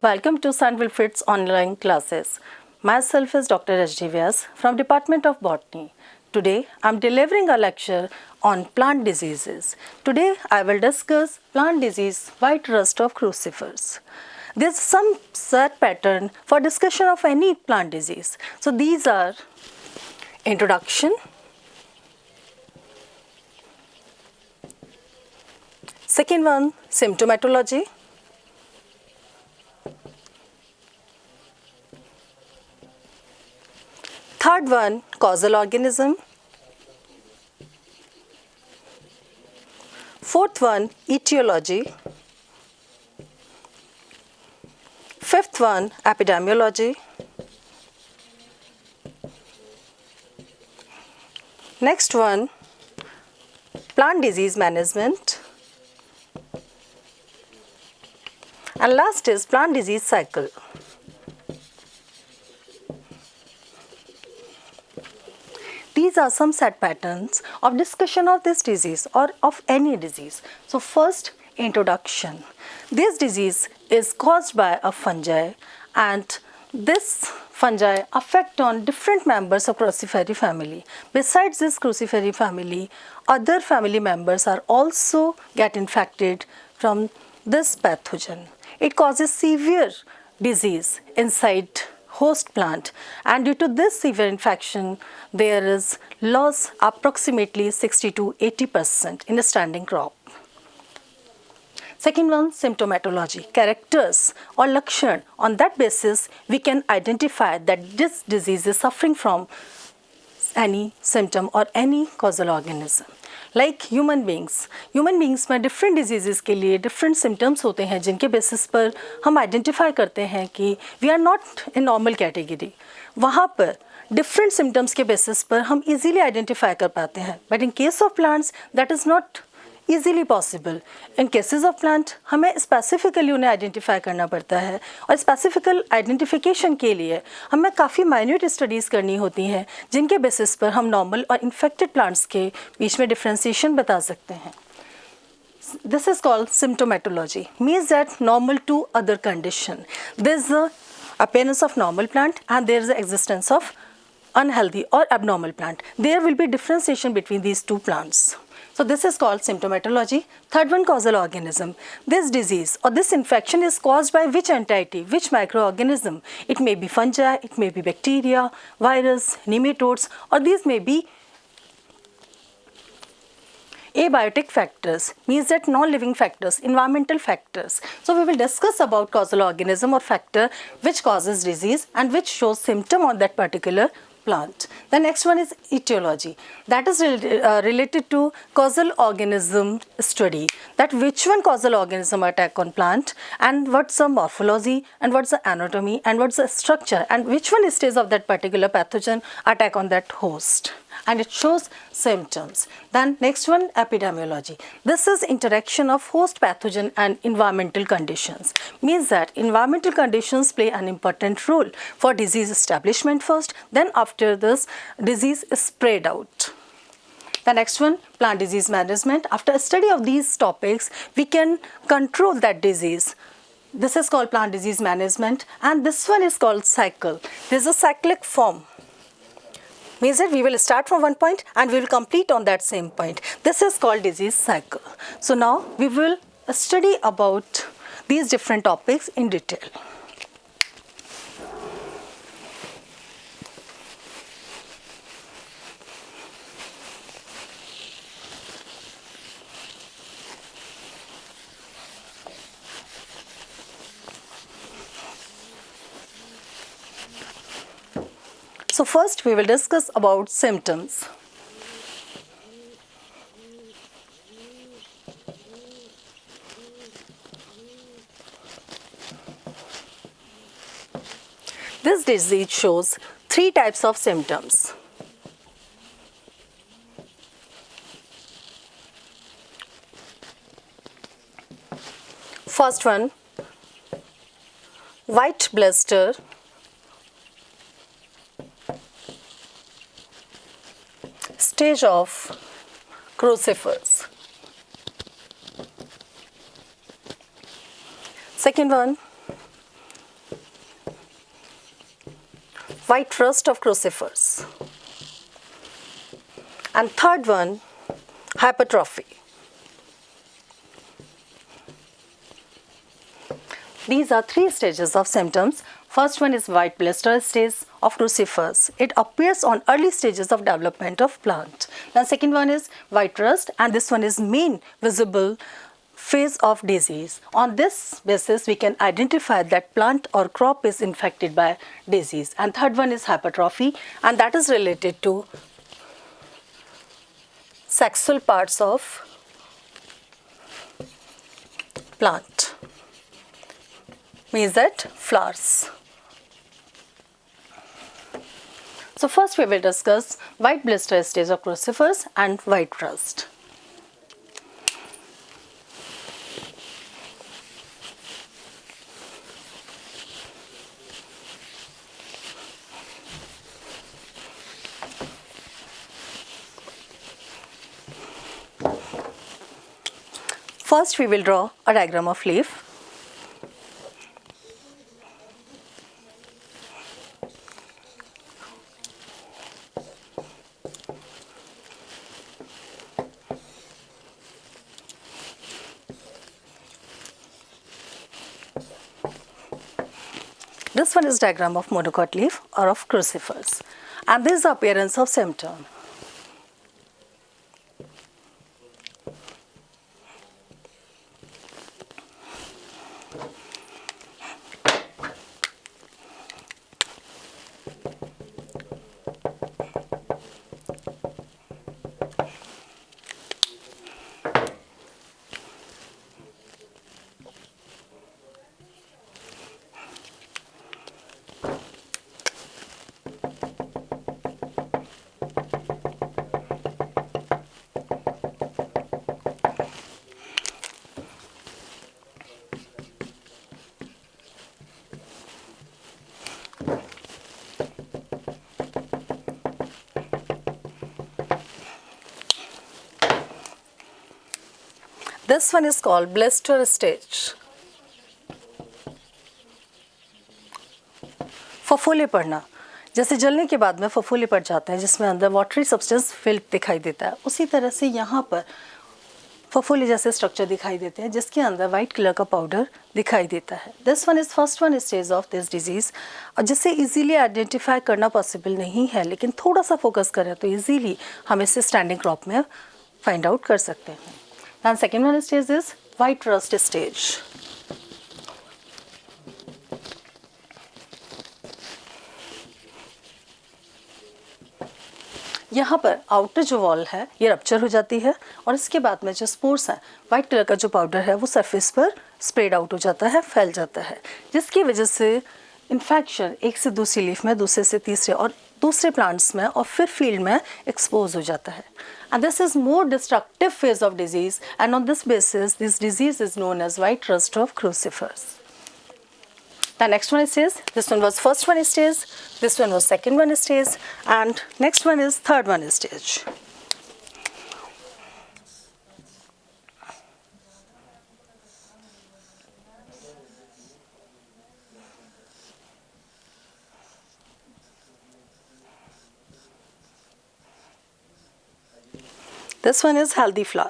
Welcome to Sun Wilfrid's online classes. Myself is Dr. H.D. Vyas from Department of Botany. Today I am delivering a lecture on plant diseases. Today I will discuss plant disease white rust of crucifers. There is some set pattern for discussion of any plant disease. So these are introduction, second one symptomatology, third one causal organism, fourth one etiology, fifth one epidemiology, next one plant disease management, and last is plant disease cycle. These are some set patterns of discussion of this disease or of any disease. So first, introduction. This disease is caused by a fungi, and this fungi affect on different members of crucifery family. Besides this crucifery family, other family members are also get infected from this pathogen. It causes severe disease inside host plant, and due to this severe infection there is loss approximately 60 to 80% in a standing crop. Second one, symptomatology, characters or lakshan. On that basis we can identify that this disease is suffering from any symptom or any causal organism. Like human beings में different disease के लिए different symptoms होते हैं जिनके basis पर हम identify करते हैं कि we are not in normal category. वहाँ पर डिफरेंट सिम्टम्स के बेसिस पर हम इजीली आइडेंटिफाई कर पाते हैं. But in case of plants that is not easily possible. In cases of plant हमें स्पेसिफिकली उन्हें आइडेंटिफाई करना पड़ता है, और स्पेसिफिकल आइडेंटिफिकेशन के लिए हमें काफ़ी माइन्यूट स्टडीज़ करनी होती हैं जिनके बेसिस पर हम नॉर्मल और इन्फेक्टेड प्लांट्स के बीच में डिफ्रेंसिएशन बता सकते हैं. This is called symptomatology, means that normal to other condition. There is the appearance of normal plant and there is the existence of unhealthy or abnormal plant. There will be differentiation between these two plants. So this is called symptomatology. Third one, causal organism. This disease or this infection is caused by which entity, which microorganism? It may be fungi, it may be bacteria, virus, nematodes, or these may be abiotic factors, means that non-living factors, environmental factors. So we will discuss about causal organism or factor which causes disease and which shows symptom on that particular plant. The next one is etiology. That is related to causal organism study. That which one causal organism attack on plant, and what's the morphology, and what's the anatomy, and what's the structure, and which one stage of that particular pathogen attack on that host, and it shows symptoms. Then next one, epidemiology. This is interaction of host pathogen and environmental conditions. Means that environmental conditions play an important role for disease establishment first, then after this disease is spread out. The next one, plant disease management. After a study of these topics we can control that disease. This is called plant disease management, and this one is called cycle. There is a cyclic form. Means that we will start from one point and we will complete on that same point. This is called disease cycle. So now we will study about these different topics in detail. So first we will discuss about symptoms. This disease shows three types of symptoms. First one, white blister, stage of crucifers. Second one, white rust of crucifers. And third one, hypertrophy. These are three stages of symptoms. First one is white blister stage of crucifers. It appears on early stages of development of plant. Then second one is white rust, and this one is main visible phase of disease. On this basis, we can identify that plant or crop is infected by disease. And third one is hypertrophy, and that is related to sexual parts of plant, means that flowers. So first we will discuss white blister stage of crucifers and white rust. First we will draw a diagram of leaf. This one is diagram of monocot leaf or of crucifers, and this is the appearance of symptom. This one is called blister stage. फफूले पड़ना, जैसे जलने के बाद में फफूले पड़ जाते हैं जिसमें अंदर वाटरी सब्सटेंस फिल्म दिखाई देता है, उसी तरह से यहाँ पर फफूले जैसे स्ट्रक्चर दिखाई देते हैं जिसके अंदर वाइट कलर का पाउडर दिखाई देता है. This one is first one stage of this disease, और जिसे इजीली आइडेंटिफाई करना पॉसिबल नहीं है, लेकिन थोड़ा सा फोकस करें तो इजीली हम इसे स्टैंडिंग क्रॉप में फाइंड आउट कर सकते हैं. And second one stage is white rust stage. यहाँ पर आउटर जो वॉल है ये रप्चर हो जाती है, और इसके बाद में जो स्पोर्स हैं, वाइट कलर का जो पाउडर है वो सरफेस पर स्प्रेड आउट हो जाता है, फैल जाता है, जिसकी वजह से इन्फेक्शन एक से दूसरी लीफ में, दूसरे से तीसरे और दूसरे प्लांट्स में और फिर फील्ड में एक्सपोज हो जाता है. And this is more destructive phase of disease, and on this basis this disease is known as white rust of crucifers. The next one is, this one was first one stage, this one was second one stage, and next one is third one stage. This one is healthy flower.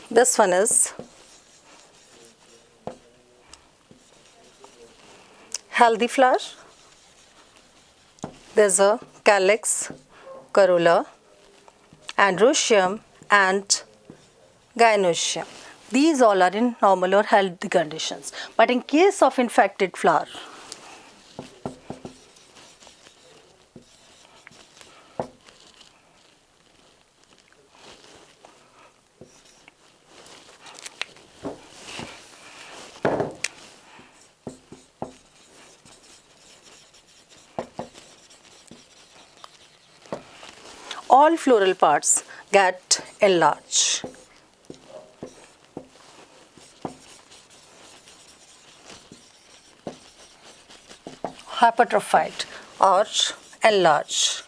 This one is healthy flower. There's a calyx, corolla, androecium and gynoecium. These all are in normal or healthy conditions. But in case of infected flower, all floral parts get enlarged. hypertrophied or enlarged.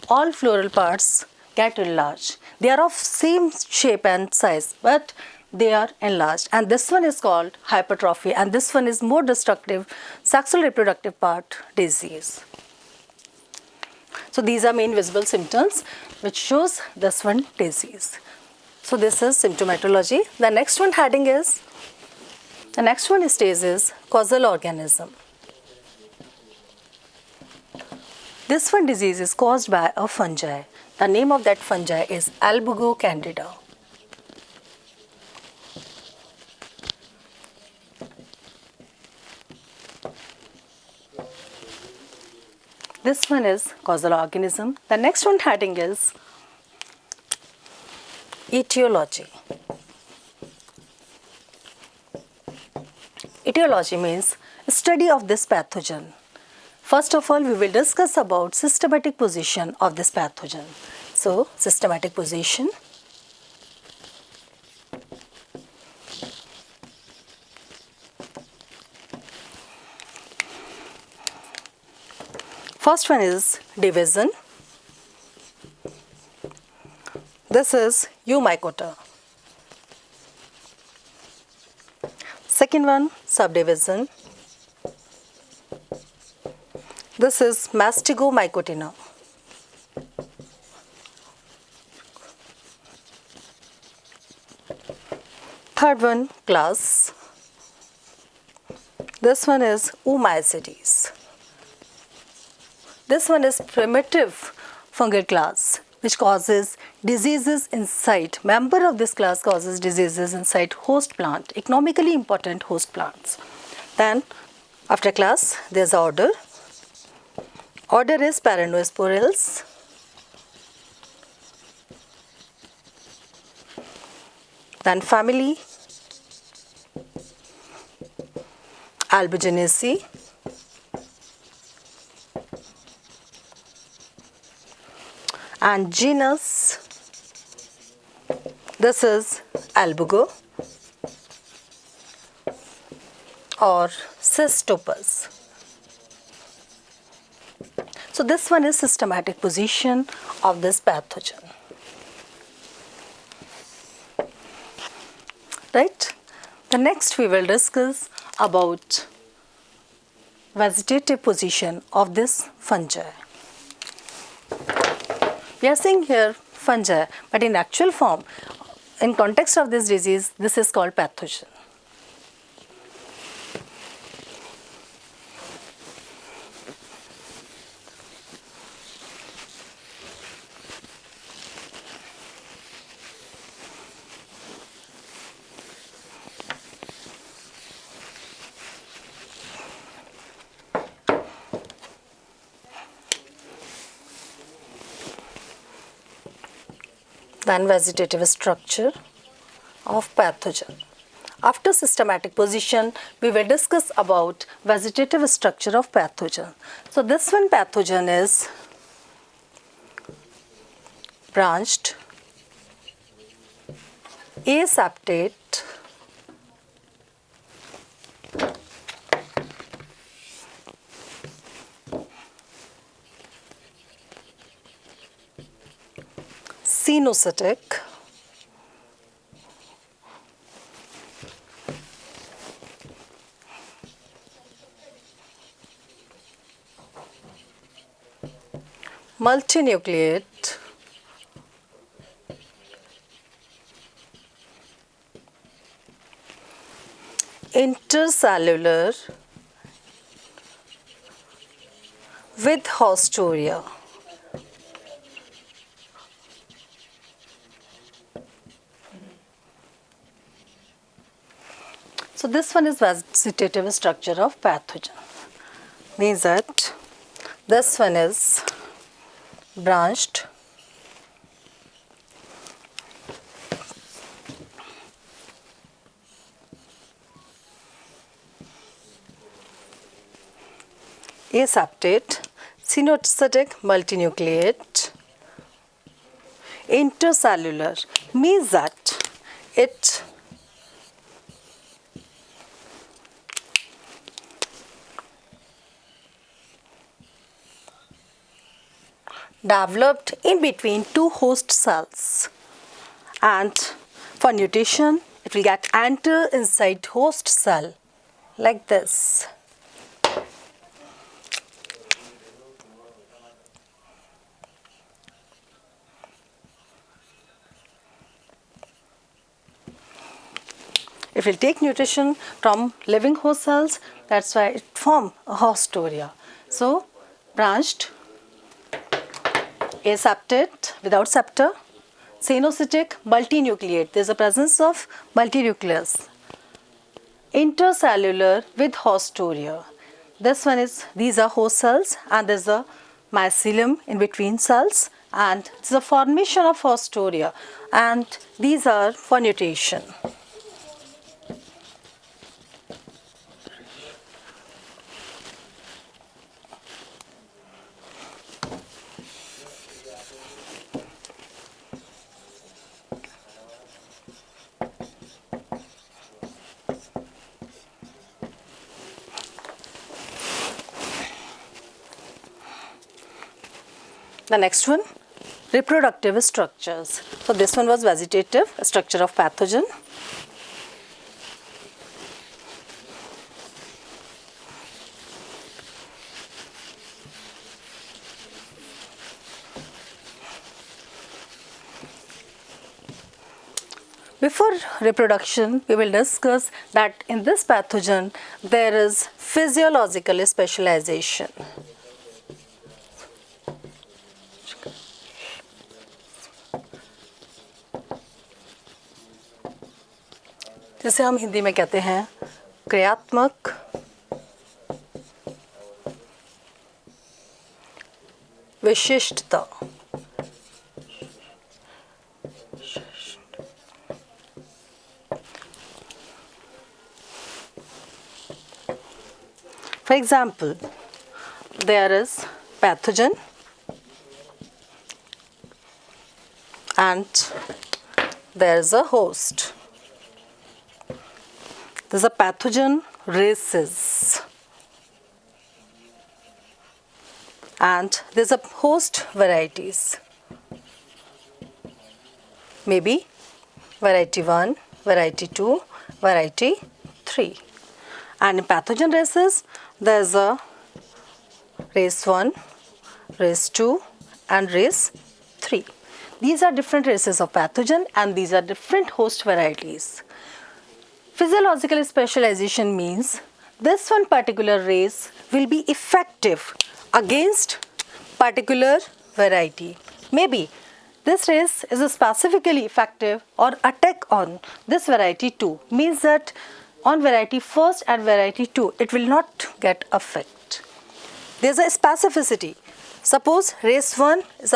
All floral parts get enlarged. They are of same shape and size, but they are enlarged. And this one is called hypertrophy, and this one is more destructive, sexual reproductive part disease. So these are main visible symptoms which shows this one disease. So this is symptomatology. The next one heading is, the next one stage is causal organism. This one disease is caused by a fungi. The name of that fungi is Albugo candida. This one is causal organism. The next one heading is etiology. Etiology means study of this pathogen. First of all, we will discuss about systematic position of this pathogen. So, systematic position. First one is division. This is Eumycota. Second one, subdivision. This is Mastigomycotina. Third one, class. This one is Oomycetes. This one is primitive fungal class which causes diseases inside. Member of this class causes diseases inside host plant, economically important host plants. Then after class there is order. Order is Paranosporales. Then family, Albuginacea. And genus, this is Albugo or Cystopus. So this one is systematic position of this pathogen. Right? The next we will discuss about vegetative position of this fungi. We are seeing here fungi, but in actual form, in context of this disease, this is called pathogen. Then vegetative structure of pathogen. After systematic position, we will discuss about vegetative structure of pathogen. So this one pathogen is branched, aseptate, sinusotic, multinucleate, intercellular with haustoria. So this one is vegetative structure of pathogen. Means that this one is branched, aseptate, sinusotic, multinucleate, intercellular. Means that it developed in between two host cells, and for nutrition it will get enter inside host cell like this. It will take nutrition from living host cells, that's why it form a hostoria. So branched, aseptate without septa, cenocytic, multinucleate, there is a presence of multinucleus, intercellular with hostoria. This one is, these are host cells and there is a mycelium in between cells, and this is a formation of hostoria, and these are for nutrition. The next one, reproductive structures. So this one was vegetative, structure of pathogen. Before reproduction, we will discuss that in this pathogen there is physiological specialization. जिसे हम हिंदी में कहते हैं क्रियात्मक विशिष्टता. For example, there is pathogen and there is a host. There is a pathogen races and there is a host varieties. Maybe variety 1, variety 2, variety 3. And in pathogen races, there is a race 1, race 2 and race 3. These are different races of pathogen and these are different host varieties. Physiological specialization means this one particular race will be effective against particular variety. Maybe this race is specifically effective or attack on this variety 2, means that on variety 1st and variety 2 it will not get effect. There is a specificity. Suppose race 1 is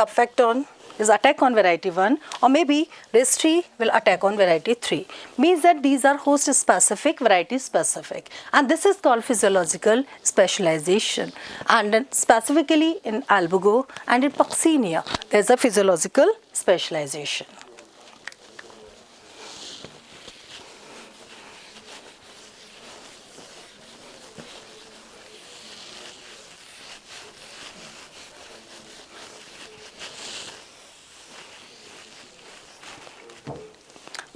attack on variety 1, or maybe race 3 will attack on variety 3. Means that these are host specific, variety specific, and this is called physiological specialization. And then specifically in albugo and in Puccinia, there is a physiological specialization.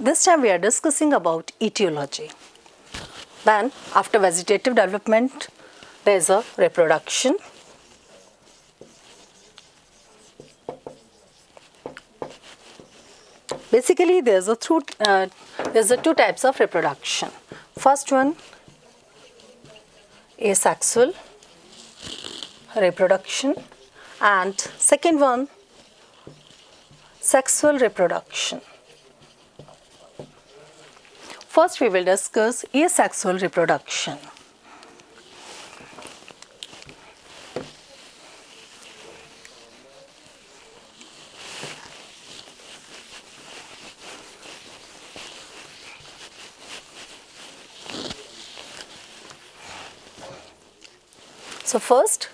This time we are discussing about etiology. Then after vegetative development, there is a reproduction. Basically, there is a two types of reproduction. First one, asexual reproduction, and second one, sexual reproduction. First, we will discuss asexual reproduction. So first,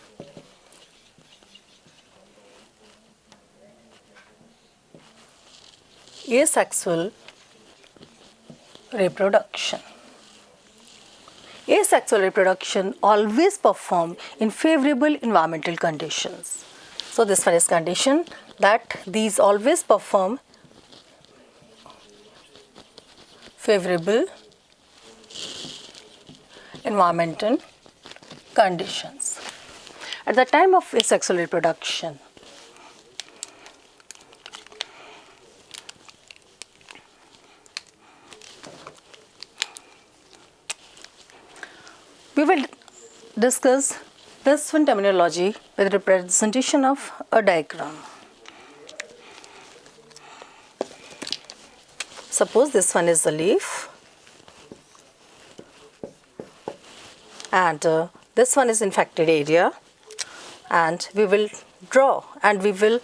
asexual reproduction. Asexual reproduction always perform in favorable environmental conditions. So this one is condition that these always perform favorable environmental conditions. At the time of asexual reproduction, we will discuss this one terminology with representation of a diagram. Suppose this one is the leaf and this one is infected area, and we will draw and we will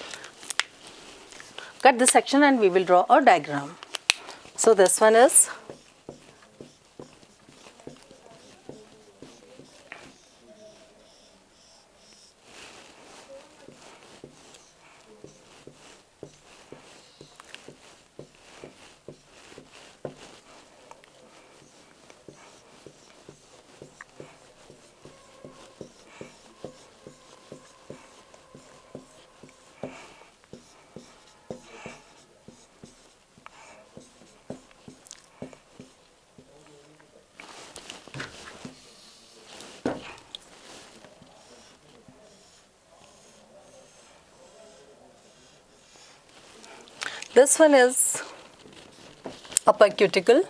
cut this section and we will draw a diagram. So this one is this one is upper cuticle,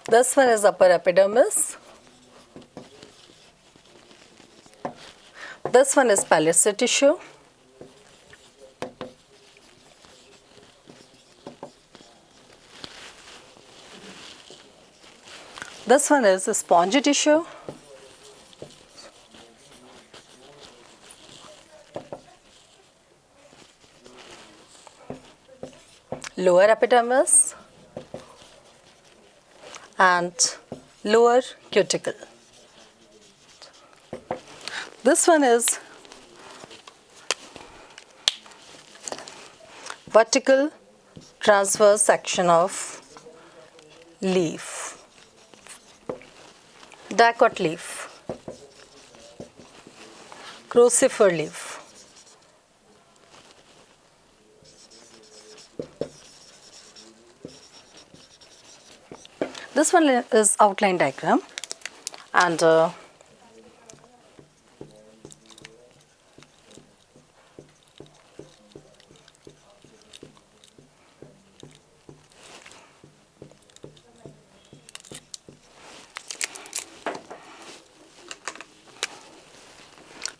this one is upper epidermis, this one is pallid tissue, this one is spongy tissue, lower epidermis and lower cuticle. This one is vertical transverse section of leaf, dicot leaf, crucifer leaf. This one is outline diagram, and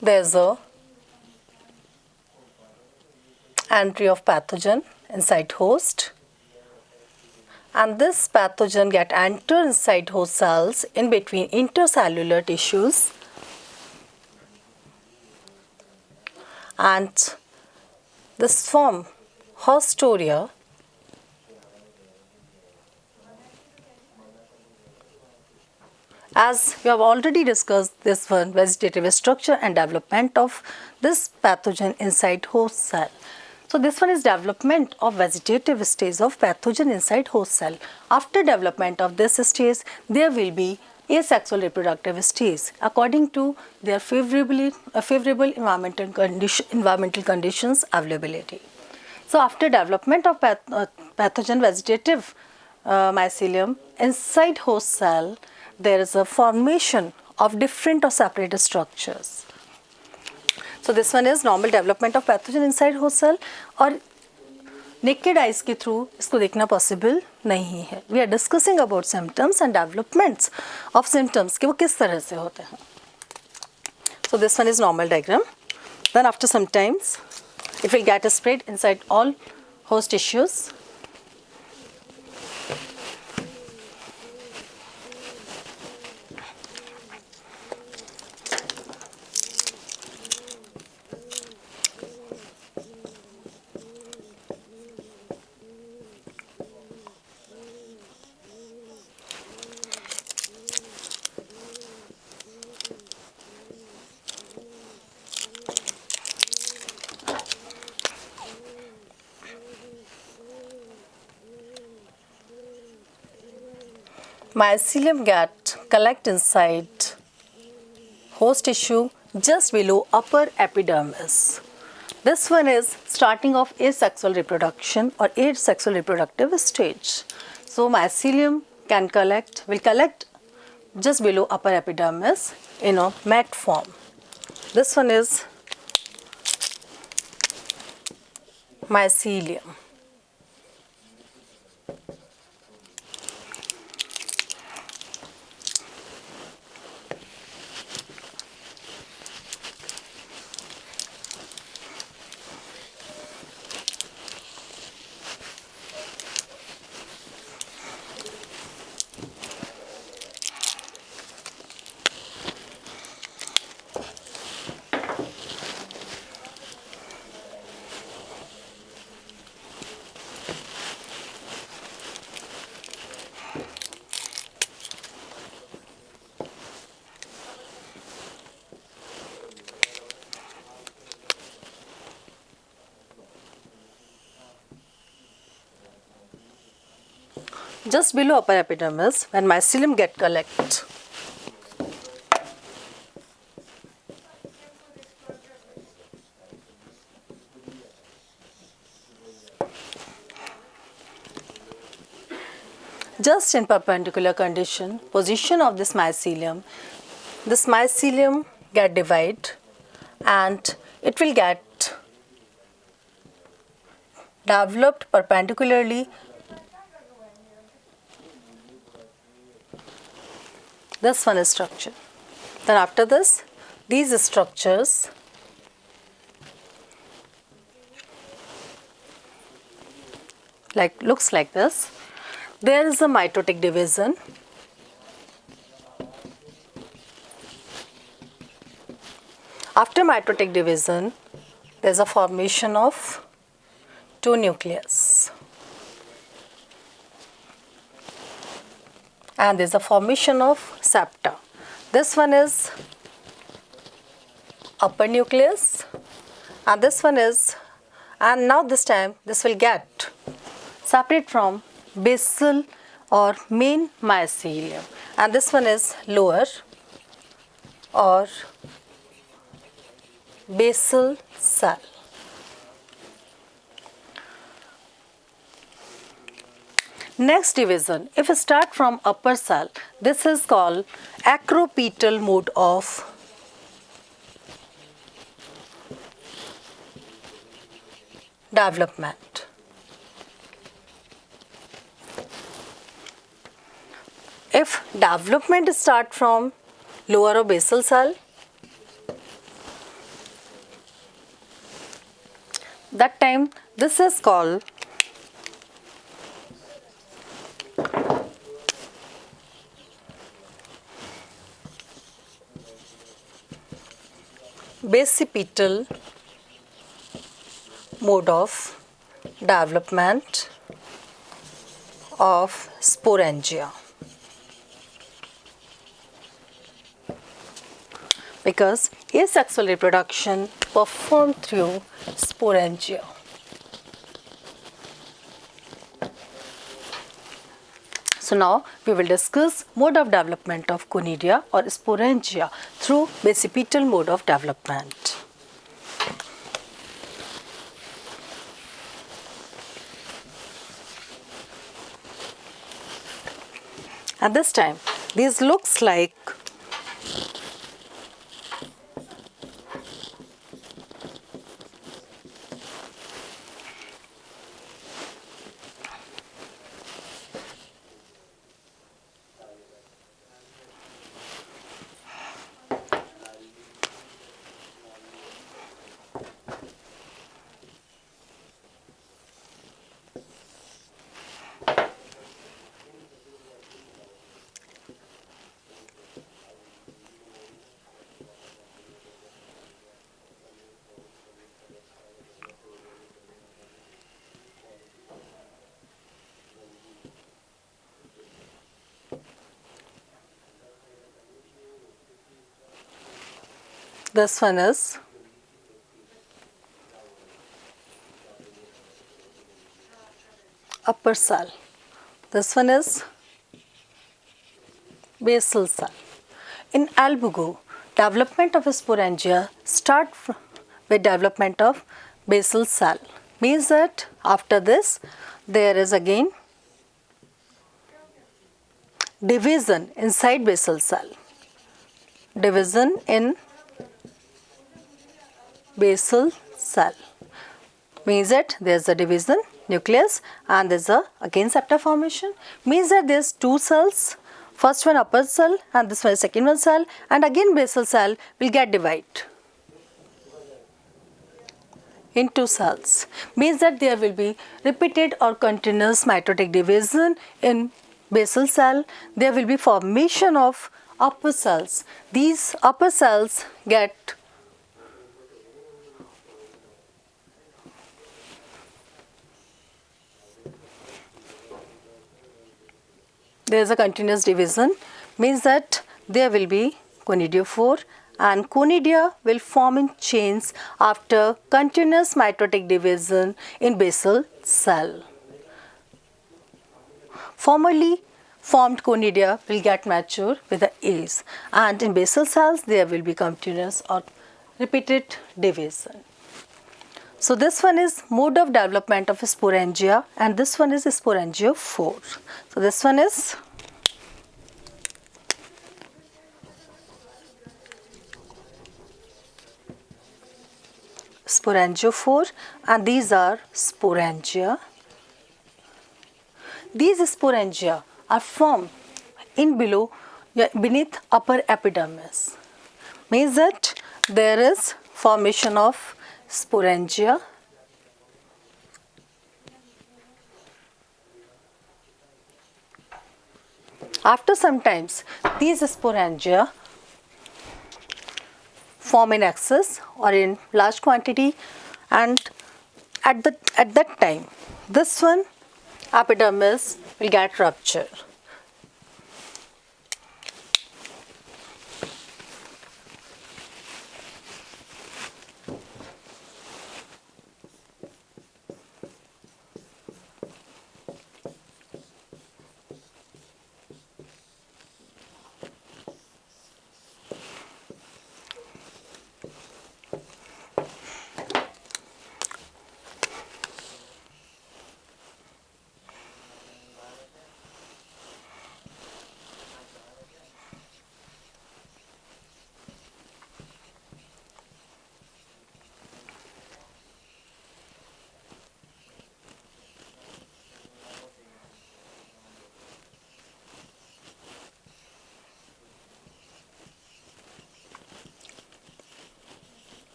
there's a entry of pathogen inside host, and this pathogen get enter inside host cells in between intercellular tissues, and this form hostoria as we have already discussed this one, vegetative structure and development of this pathogen inside host cell. So this one is development of vegetative stage of pathogen inside host cell. After development of this stage, there will be asexual reproductive stage according to their favorable environmental conditions availability. So after development of pathogen vegetative mycelium inside host cell, there is a formation of different or separate structures. So this one is normal development of pathogen inside host cell, और naked eyes के through इसको देखना possible नहीं है. We are discussing about symptoms and developments of symptoms कि वो किस तरह से होते हैं. So this one is normal diagram. Then after some times, it will get spread inside all host tissues. Mycelium get collect inside host tissue just below upper epidermis. This one is starting of asexual reproduction or asexual reproductive stage. So mycelium will collect just below upper epidermis in a mat form. This one is mycelium. Just below upper epidermis, when mycelium get collect, just in perpendicular condition, position of this mycelium get divide and it will get developed perpendicularly. This one is structure. Then after this, these structures looks like this. There is a mitotic division. After mitotic division, there is a formation of two nucleus. And there is a formation of septa. This one is upper nucleus and this one is, and now this time this will get separate from basal or main mycelium, and this one is lower or basal cell. Next division, if we start from upper cell, this is called acropetal mode of development. If development start from lower or basal cell, that time this is called basipetal mode of development of sporangia, because asexual reproduction performed through sporangia. So now we will discuss mode of development of conidia or sporangia through basipetal mode of development. At this time, this looks like this one is upper cell, this one is basal cell. In albugo, development of sporangia start with development of basal cell. Means that after this there is again division inside basal cell. Division in basal cell means that there is a division nucleus and there is a again septa formation. Means that there is two cells, first one upper cell and this one is second one cell, and again basal cell will get divided in two cells. Means that there will be repeated or continuous mitotic division in basal cell. There will be formation of upper cells. These upper cells get there is a continuous division. Means that there will be conidiophore and conidia will form in chains after continuous mitotic division in basal cell. Formerly formed conidia will get mature with the age, and in basal cells there will be continuous or repeated division. So this one is mode of development of sporangia and this one is sporangiophore. So this one is sporangiophore and these are sporangia. These sporangia are formed beneath upper epidermis. Means that there is formation of sporangia after some times these sporangia form in excess or in large quantity, and at that time this one epidermis will get rupture.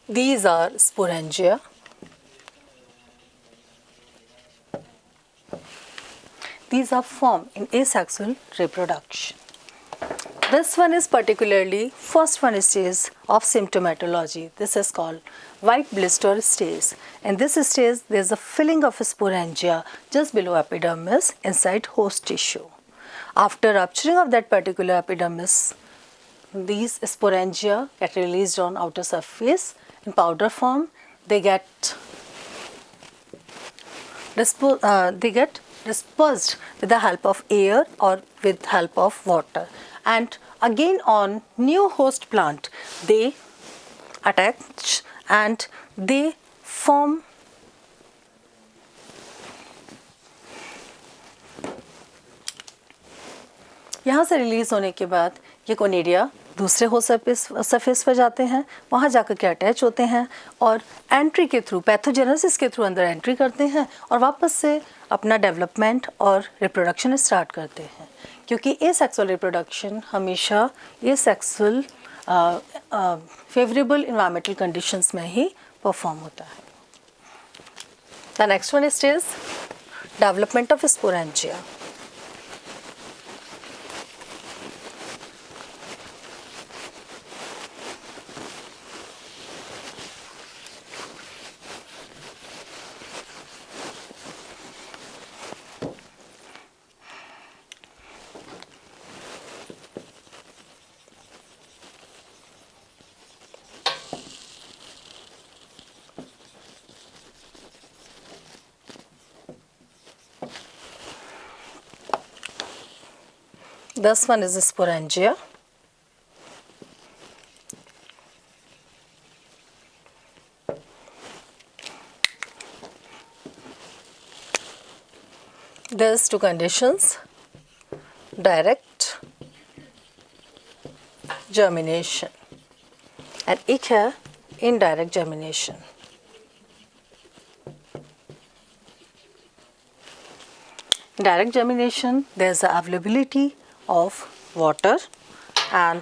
These are sporangia. These are formed in asexual reproduction. This one is particularly first one stage of symptomatology. This is called white blister stage. In this stage, there is a filling of sporangia just below epidermis inside host tissue. After rupturing of that particular epidermis, these sporangia get released on outer surface in powder form. They get dispersed with the help of air or with help of water, and again on new host plant they attach and they form यहाँ से release होने के बाद ये conidia दूसरे host surface पर जाते हैं, वहाँ जाकर के अटैच होते हैं और एंट्री के थ्रू पैथोजेनेसिस के थ्रू अंदर एंट्री करते हैं और वापस से अपना डेवलपमेंट और रिप्रोडक्शन स्टार्ट करते हैं, क्योंकि एसेक्सुअल रिप्रोडक्शन हमेशा एसेक्सुअल फेवरेबल इन्वायरमेंटल कंडीशंस में ही परफॉर्म होता है. The next one is development of sporangia. This one is sporangia. There's two conditions: direct germination and एक है indirect germination. Direct germination, there's the availability of water and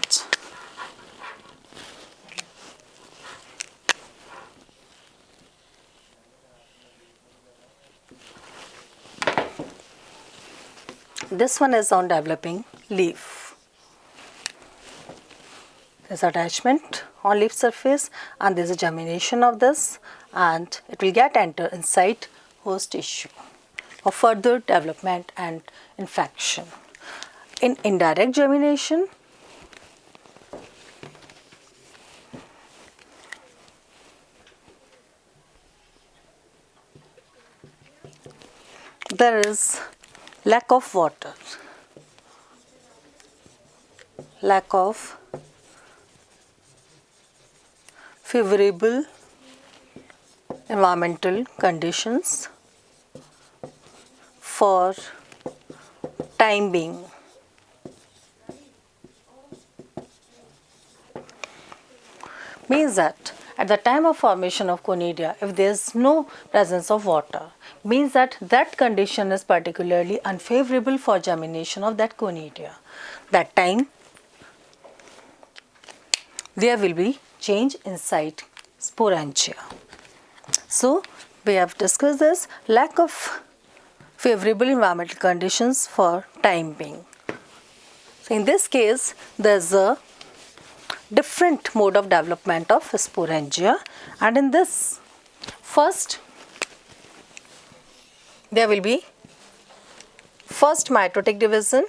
this one is on developing leaf. There's attachment on leaf surface and there's a germination of this, and it will get enter inside host tissue for further development and infection. In indirect germination, there is lack of water, lack of favorable environmental conditions for time being. Means that at the time of formation of conidia, if there is no presence of water, means that that condition is particularly unfavorable for germination of that conidia. That time there will be change inside sporangia. So we have discussed this lack of favorable environmental conditions for time being. So in this case, there is a different mode of development of sporangia, and in this first there will be first mitotic division,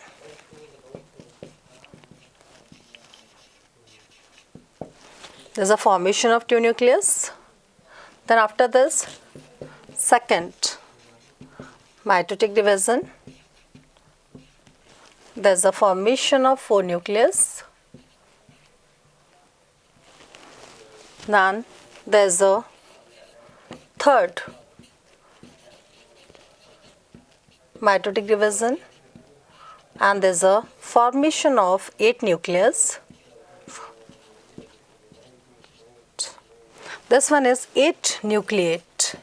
there is a formation of two nucleus, then after this second mitotic division, there is a formation of four nucleus, then there is a third mitotic division and there is a formation of 8 nucleus. This one is 8 nucleate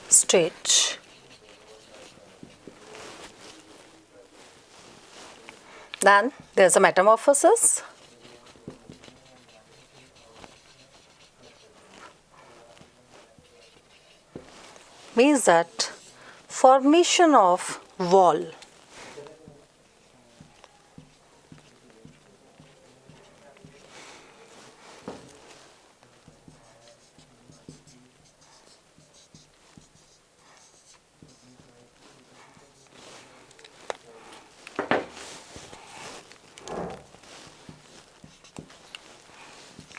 stage. Then there is a metamorphosis. Means that formation of wall.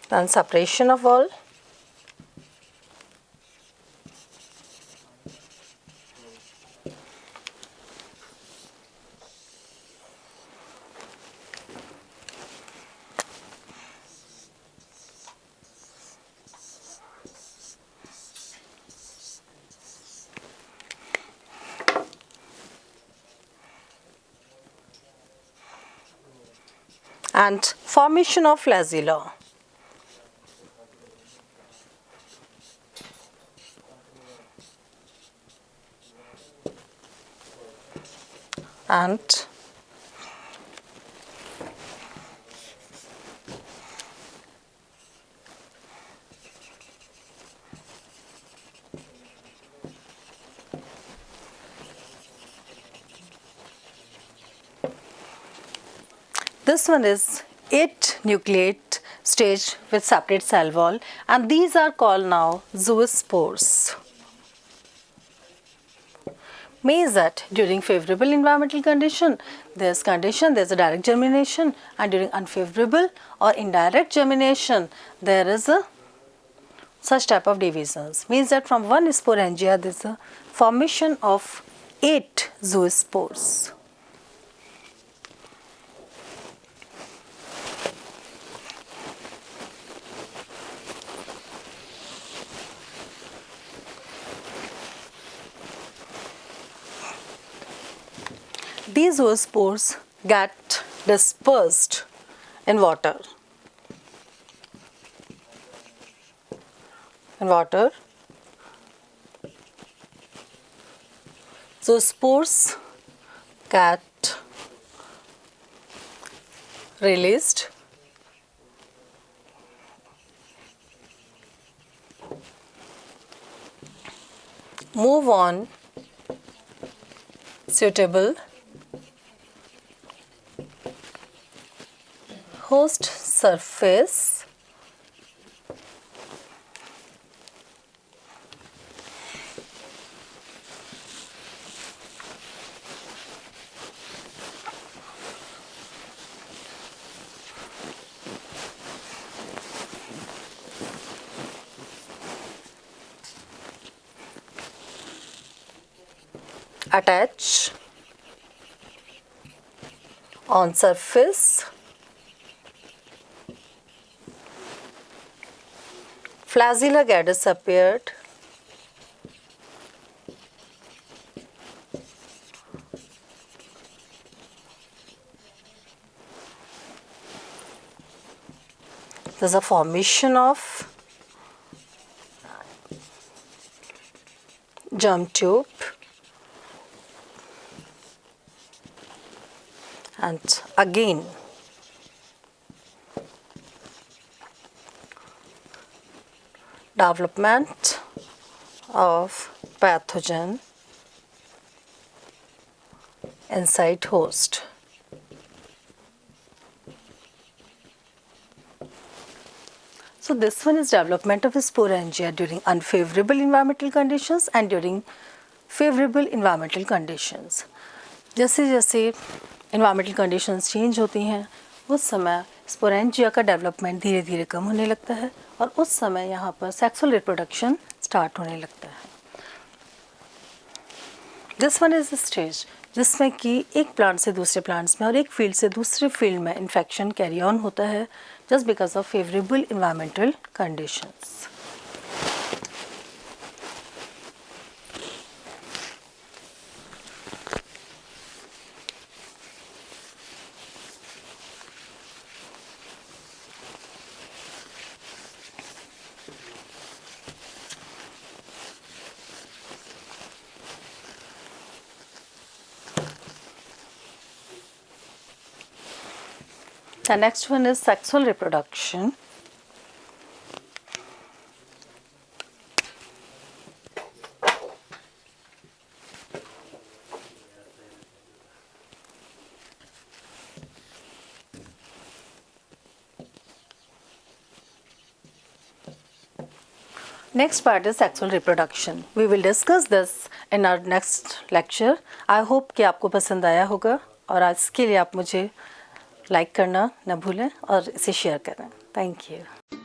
Then separation of wall. And formation of flagella. And this one is 8 nucleate stage with separate cell wall, and these are called now zoospores. Means that during favorable environmental condition, there's a direct germination, and during unfavorable or indirect germination, there is a such type of divisions. Means that from one sporangia, there is a formation of 8 zoospores. These zoospores get dispersed in water. Zoospores get released move on suitable host surface attach on surface flagella get disappeared there's a formation of germ tube and again development of pathogen inside host. So this one is development of sporangia during unfavorable environmental conditions and during favorable environmental conditions. जैसे जैसे environmental conditions change होती हैं उस समय sporangia का development धीरे धीरे कम होने लगता है और उस समय यहाँ पर sexual reproduction start होने लगता है. This one is the stage जिसमें कि एक प्लांट से दूसरे प्लांट्स में और एक फील्ड से दूसरे फील्ड में इन्फेक्शन कैरी ऑन होता है just because of favorable environmental conditions. The next one is sexual reproduction. Next part is sexual reproduction. We will discuss this in our next lecture. I hope कि आपको पसंद आया होगा और आज के लिए आप मुझे लाइक करना न भूलें और इसे शेयर करें. Thank you.